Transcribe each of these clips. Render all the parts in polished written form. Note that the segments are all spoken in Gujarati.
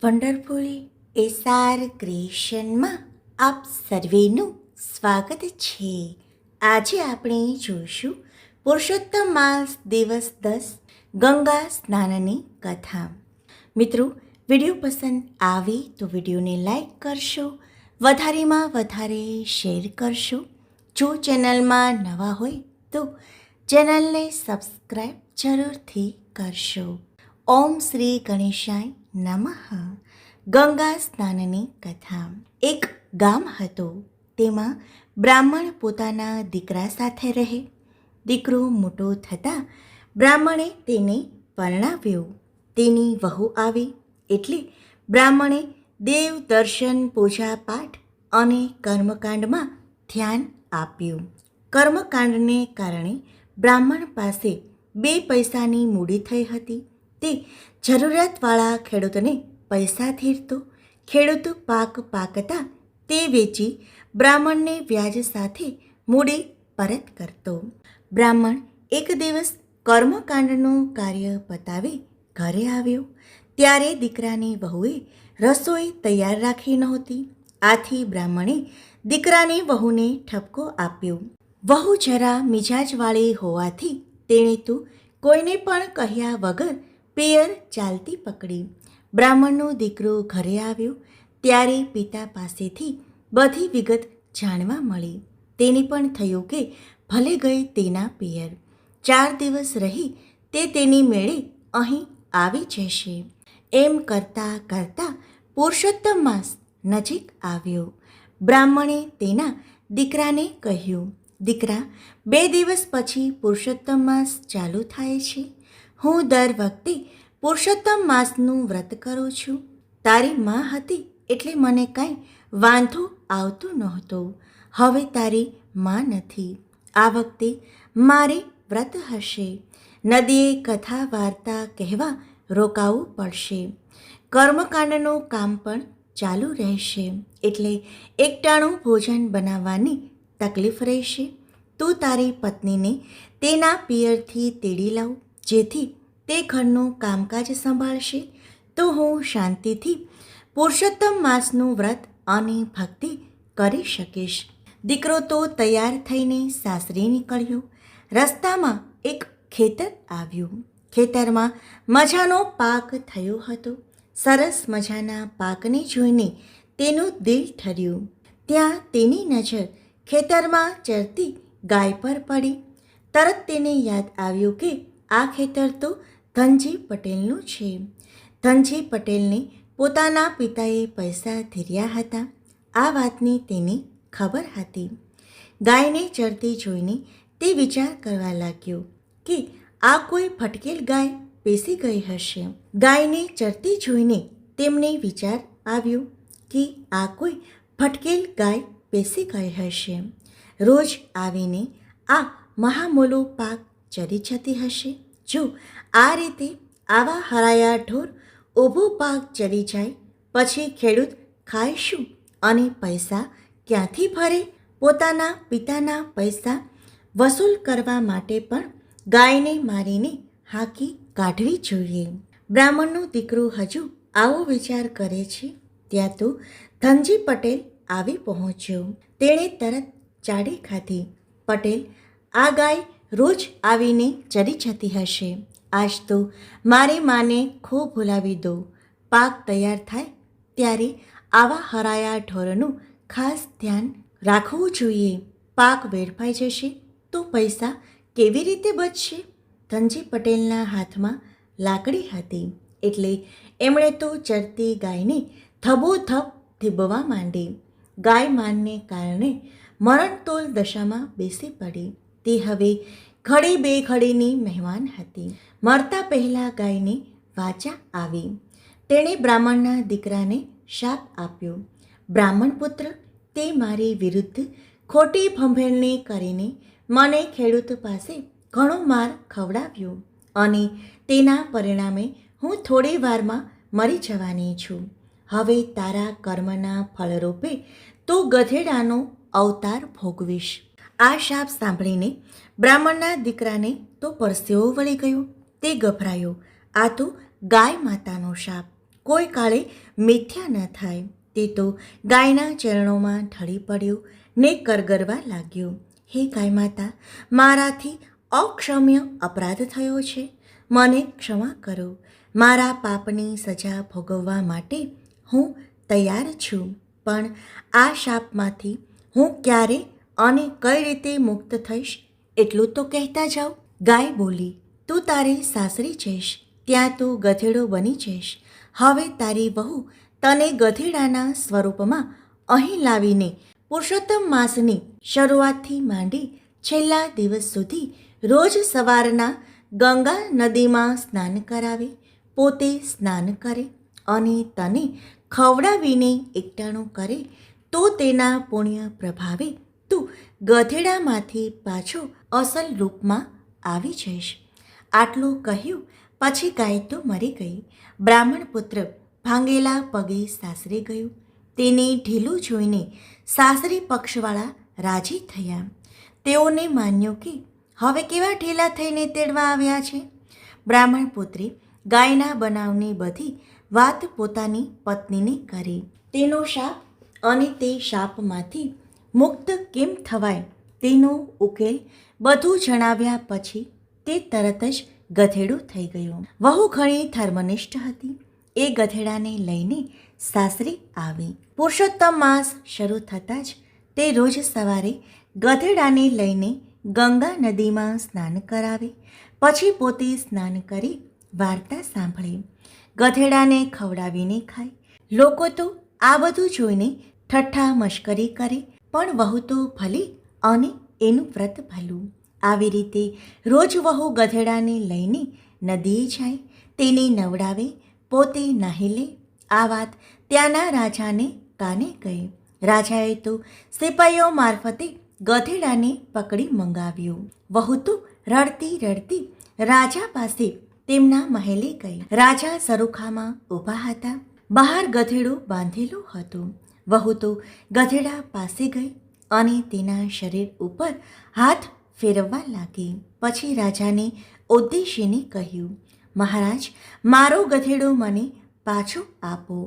વન્ડરફુલ એસઆર ક્રિએશનમાં આપ સર્વેનું સ્વાગત છે. આજે આપણે જોઈશું પુરુષોત્તમ માસ દિવસ 10 ગંગા સ્નાનની કથા. મિત્રો, વિડીયો પસંદ આવે તો વિડીયોને લાઈક કરશો, વધારેમાં વધારે શેર કરશો. જો ચેનલમાં નવા હોય તો ચેનલને સબસ્ક્રાઈબ જરૂરથી કરશો. ઓમ શ્રી ગણેશાય નમઃ. ગંગા સ્નાનની કથા. એક ગામ હતું. તેમાં બ્રાહ્મણ પોતાના દીકરા સાથે રહે. દીકરો મોટો થતાં બ્રાહ્મણે તેને પરણાવ્યો. તેની વહુ આવી એટલે બ્રાહ્મણે દેવ દર્શન, પૂજા પાઠ અને કર્મકાંડમાં ધ્યાન આપ્યું. કર્મકાંડને કારણે બ્રાહ્મણ પાસે 2 પૈસાની મૂડી થઈ હતી. તે જરૂરિયાતવાળા ખેડૂતને પૈસા ધીરતો. ખેડૂત પાક પાકતા તે વેચી બ્રાહ્મણને વ્યાજ સાથે મૂડી પરત કરતો. બ્રાહ્મણ એક દિવસ કર્મકાંડનું કાર્ય પતાવી ઘરે આવ્યો ત્યારે દીકરાની વહુએ રસોઈ તૈયાર રાખી નહોતી. આથી બ્રાહ્મણે દીકરાની વહુને ઠપકો આપ્યો. વહુ જરા મિજાજવાળી હોવાથી તેણે તો કોઈને પણ કહ્યા વગર પિયર ચાલતી પકડી. બ્રાહ્મણનો દીકરો ઘરે આવ્યો ત્યારે પિતા પાસેથી બધી વિગત જાણવા મળી. તેને પણ થયું કે ભલે ગઈ તેના પિયર. 4 દિવસ રહી તે તેની મેળે અહીં આવી જશે. એમ કરતાં કરતાં પુરુષોત્તમ માસ નજીક આવ્યો. બ્રાહ્મણે તેના દીકરાને કહ્યું, દીકરા, 2 દિવસ પછી પુરુષોત્તમ માસ ચાલુ થાય છે. હું દર વખતે પુરુષોત્તમ માસનું વ્રત કરું છું. તારી માં હતી એટલે મને કાંઈ વાંધો આવતો નહોતો. હવે તારી માં નથી. આ વખતે મારે વ્રત હશે. નદીએ કથા વાર્તા કહેવા રોકાવું પડશે. કર્મકાંડનું કામ પણ ચાલુ રહેશે એટલે એકટાણું ભોજન બનાવવાની તકલીફ રહેશે. તું તારી પત્નીને તેના પિયરથી તેડી લાવ, જેથી તે ઘરનું કામકાજ સંભાળશે તો હું શાંતિથી પુરુષોત્તમ માસનું વ્રત અને ભક્તિ કરી શકીશ. દીકરો તો તૈયાર થઈને સાસરે નીકળ્યો. રસ્તામાં એક ખેતર આવ્યું. ખેતરમાં મજાનો પાક થયો હતો. સરસ મજાના પાકને જોઈને તેનું દિલ ઠર્યું. ત્યાં તેની નજર ખેતરમાં ચરતી ગાય પર પડી. તરત તેને યાદ આવ્યું કે આ ખેતર તો ધનજી પટેલનું છે. ધનજી પટેલને પોતાના પિતાએ પૈસા ધીર્યા હતા. આ વાતની તેને ખબર હતી. ગાયને ચરતી જોઈને તે વિચાર કરવા લાગ્યો કે આ કોઈ ભટકેલ ગાય પેસી ગઈ હશે. ગાયને ચરતી જોઈને તેમને વિચાર આવ્યો કે આ કોઈ ભટકેલ ગાય પેસી ગઈ હશે. રોજ આવીને આ મહામોલો પાક ચરી જતી હશે. જો આ રીતે આવા હરાયા ઢોર ઊભો પાક ચરી જાય પછી ખેડૂત ખાય શું અને પૈસા ક્યાંથી ભરે? પોતાના પિતાના પૈસા વસૂલ કરવા માટે પણ ગાયને મારીને હાંકી કાઢવી જોઈએ. બ્રાહ્મણનો દીકરો હજુ આવો વિચાર કરે છે ત્યાં તો ધનજી પટેલ આવી પહોંચ્યો. તેણે તરત ચાડી ખાધી. પટેલ, આ ગાય રોજ આવીને ચરી જતી હશે. આજ તો મારી માને ખૂબ ભૂલાવી દો. પાક તૈયાર થાય ત્યારે આવા હરાયા ઢોરનું ખાસ ધ્યાન રાખવું જોઈએ. પાક વેડફાઈ જશે તો પૈસા કેવી રીતે બચશે? ધનજી પટેલના હાથમાં લાકડી હતી એટલે એમણે તો ચરતી ગાયને ધબોધબ ધીબવા માંડી. ગાય માનને કારણે મરણતોલ દશામાં બેસી પડી. તે હવે ઘડી બે ઘડીની મહેમાન હતી. મરતા પહેલાં ગાયને વાચા આવી. તેણે બ્રાહ્મણના દીકરાને શાપ આપ્યો, બ્રાહ્મણ પુત્ર, તે મારી વિરુદ્ધ ખોટી ભંભેરણી કરીને મને ખેડૂત પાસે ઘણો માર ખવડાવ્યો અને તેના પરિણામે હું થોડી વારમાં મરી જવાની છું. હવે તારા કર્મના ફળરૂપે તું ગધેડાનો અવતાર ભોગવીશ. આ શાપ સાંભળીને બ્રાહ્મણના દીકરાને તો પરસેવો વળી ગયો. તે ગભરાયો. આ તો ગાય માતાનો શાપ. કોઈ કાળે મિથ્યા ન થાય. તે તો ગાયના ચરણોમાં ઢળી પડ્યો ને કરગરવા લાગ્યો. હે ગાય માતા, મારાથી અક્ષમ્ય અપરાધ થયો છે, મને ક્ષમા કરો. મારા પાપની સજા ભોગવવા માટે હું તૈયાર છું, પણ આ શાપમાંથી હું ક્યારે અને કઈ રીતે મુક્ત થઈશ એટલું તો કહેતા જાઓ. ગાય બોલી, તું તારે સાસરી જઈશ, ત્યાં તું ગધેડો બની જઈશ. હવે તારી વહુ તને ગધેડાના સ્વરૂપમાં અહીં લાવીને પુરુષોત્તમ માસની શરૂઆતથી માંડી છેલ્લા દિવસ સુધી રોજ સવારના ગંગા નદીમાં સ્નાન કરાવે, પોતે સ્નાન કરે અને તને ખવડાવીને એકટાણું કરે, તો તેના પુણ્ય પ્રભાવે તું ગધેડામાંથી પાછો અસલ રૂપમાં આવી જઈશ. આટલું કહ્યું પછી ગાય તો મરી ગઈ. બ્રાહ્મણ પુત્ર ભાંગેલા પગે સાસરે ગયો. તેને ઢીલું જોઈને સાસરી પક્ષવાળા રાજી થયા. તેઓને માન્યું કે હવે કેવા ઢીલા થઈને તેડવા આવ્યા છે. બ્રાહ્મણ પુત્રે ગાયના બનાવની બધી વાત પોતાની પત્નીને કરી. તેનો શાપ અને તે શાપમાંથી મુક્ત કેમ થવાય તેનો ઉકેલ બધું જણાવ્યા પછી તે તરત જ ગધેડું થઈ ગયું. વહુ ઘણી ધર્મનિષ્ઠ હતી. એ ગધેડાને લઈને સાસરી આવી. પુરુષોત્તમ માસ શરૂ થતાં જ તે રોજ સવારે ગધેડાને લઈને ગંગા નદીમાં સ્નાન કરાવે, પછી પોતે સ્નાન કરી વાર્તા સાંભળે, ગધેડાને ખવડાવીને ખાય. લોકો તો આ બધું જોઈને ઠઠ્ઠા મશ્કરી કરે, પણ વહુ તો ભલી અને એનું વ્રત ભલું. આવી રીતે રોજ વહુ ગધેડાને લઈને નદીએ જાય, તેને નવડાવે, પોતે નાહી લે. આ વાત ત્યાંના રાજાને કાને ગઈ. રાજાએ તો સિપાઈઓ મારફતે ગધેડાને પકડી મંગાવ્યું. વહુ તો રડતી રડતી રાજા પાસે તેમના મહેલે ગઈ. રાજા સરુખામાં ઊભા હતા. બહાર ગધેડું બાંધેલું હતું. વહુ તો ગધેડા પાસે ગઈ અને તેના શરીર ઉપર હાથ ફેરવવા લાગી. પછી રાજાને ઉદ્દેશીને કહ્યું, મહારાજ, મારો ગધેડો મને પાછો આપો.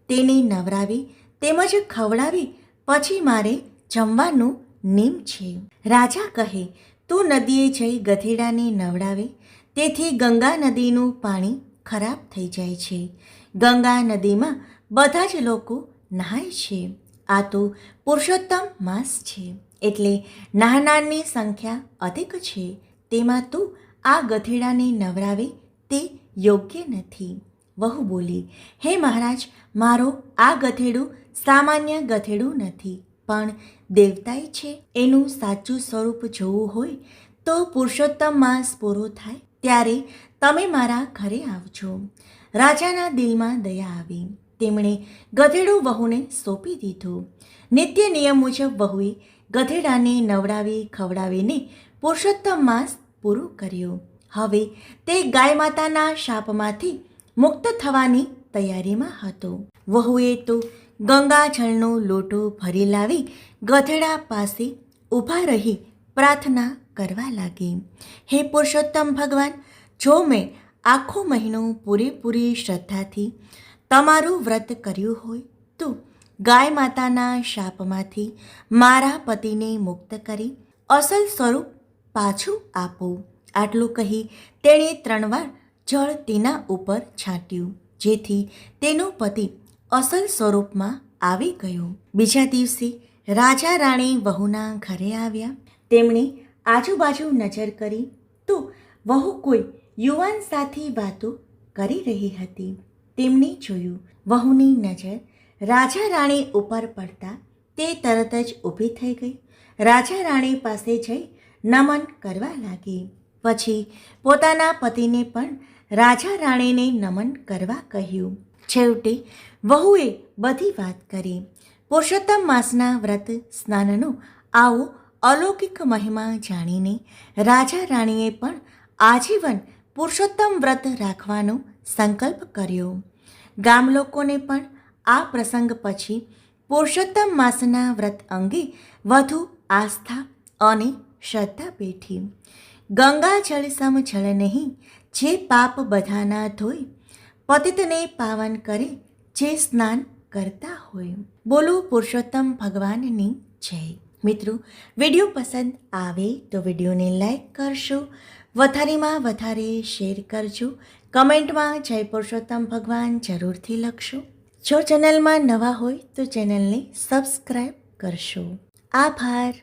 તેને નવરાવી તેમજ ખવડાવી પછી મારે જમવાનું નિયમ છે. રાજા કહે, તું નદીએ જઈ ગધેડાને નવડાવે, તેથી ગંગા નદીનું પાણી ખરાબ થઈ જાય છે. ગંગા નદીમાં બધા જ લોકો નહાય છે. આ તો પુરુષોત્તમ માસ છે, એટલે નહાનારની સંખ્યા અધિક છે. તેમાં તું આ ગધેડાને નવરાવે તે યોગ્ય નથી. વહુ બોલી, હે મહારાજ, મારો આ ગધેડું સામાન્ય ગધેડું નથી, પણ દેવતાય છે. એનું સાચું સ્વરૂપ જોવું હોય તો પુરુષોત્તમ માસ પૂરો થાય ત્યારે તમે મારા ઘરે આવજો. રાજાના દિલમાં દયા આવી. તેમણે ગધેડું વહુને સોંપી દીધું. નિત્ય નિયમ મુજબ વહુએ ગધેડાને નવડાવી ખવડાવીને પુરુષોત્તમ માસ પૂરો કર્યો. હવે તે ગાય માતાના શાપમાંથી મુક્ત થવાની તૈયારીમાં હતો. વહુએ તો ગંગાજળનો લોટો ભરી લાવી ગધેડા પાસે ઊભા રહી પ્રાર્થના કરવા લાગી. હે પુરુષોત્તમ ભગવાન, જો મેં આખો મહિનો પૂરેપૂરી શ્રદ્ધાથી તમારું વ્રત કર્યું હોય તો ગાય માતાના શાપમાંથી મારા પતિને મુક્ત કરી અસલ સ્વરૂપ પાછું આપો. આટલું કહી તેણે 3 વાર જળ તેના ઉપર છાંટ્યું, જેથી તેનો પતિ અસલ સ્વરૂપમાં આવી ગયો. બીજા દિવસે રાજા રાણી વહુના ઘરે આવ્યા. તેમણે આજુબાજુ નજર કરી તો વહુ કોઈ યુવાન સાથે વાતો કરી રહી હતી. તેમણે જોયું. વહુની નજર રાજા રાણી ઉપર પડતા તે તરત જ ઊભી થઈ ગઈ. રાજા રાણી પાસે જઈ નમન કરવા લાગી. પછી પોતાના પતિને પણ રાજા રાણીને નમન કરવા કહ્યું. છેવટે વહુએ બધી વાત કરી. પુરુષોત્તમ માસના વ્રત સ્નાનનો આવો અલૌકિક મહિમા જાણીને રાજા રાણીએ પણ આજીવન પુરુષોત્તમ વ્રત રાખવાનો સંકલ્પ કર્યો. ગામ લોકોને પણ આ પ્રસંગ પછી પુરુષોત્તમ માસના વ્રત અંગે વધુ આસ્થા અને શ્રદ્ધા બેઠી. ગંગા જળ સમ જળ નહીં, જે પાપ બધાના ધોય, પતિતને પાવન કરે જે સ્નાન કરતા હોય. બોલો પુરુષોત્તમ ભગવાનની જય. મિત્રો, વિડીયો પસંદ આવે તો વિડીયોને લાઈક કરશો, વધારેમાં વધારે શેર કરજો, કમેન્ટમાં જય પુરુષોત્તમ ભગવાન જરૂરથી લખશો. જો ચેનલમાં નવા હોય તો ચેનલને સબસ્ક્રાઈબ કરશો. આભાર.